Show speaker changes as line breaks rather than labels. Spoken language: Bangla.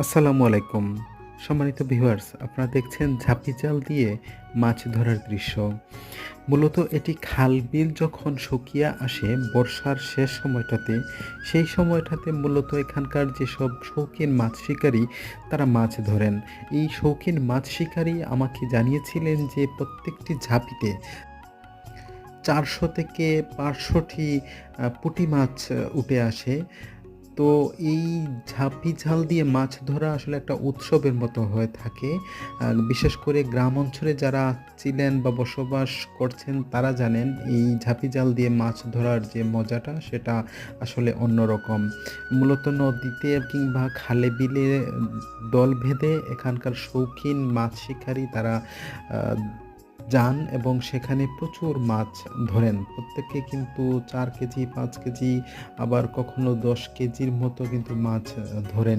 আসসালামু আলাইকুম। সম্মানিত ভিউয়ার্স, আপনারা দেখছেন ঝাঁপি জাল দিয়ে মাছ ধরার দৃশ্য। মূলত এটি খাল-বিল যখন শুকিয়ে আসে বর্ষার শেষ সময়টাতে, সেই সময়টাতে মূলত এখানকার যেসব শৌখিন মাছ শিকারী তারা মাছ ধরেন। এই শৌখিন মাছ শিকারী আমাকে জানিয়েছিলেন যে প্রত্যেকটি ঝাঁপিতে ৪০০ থেকে ৫০০ টি পুঁটি মাছ উঠে আসে। তো এই ঝাঁপি জাল দিয়ে মাছ ধরা আসলে একটা উৎসবের মতো হয়ে থাকে। বিশেষ করে গ্রাম অঞ্চলে যারা ছিলেন বা বসবাস করছেন তারা জানেন এই ঝাঁপি জাল দিয়ে মাছ ধরার যে মজাটা সেটা আসলে অন্যরকম। মূলত নদীতে কিংবা খালে বিলে দল বেঁধে এখানকার শৌখিন মাছ শিকারী তারা আ যান এবং সেখানে প্রচুর মাছ ধরেন। প্রত্যেকে কিন্তু ৪ কেজি, ৫ কেজি আবার কখনো ১০ কেজির মতো কিন্তু মাছ ধরে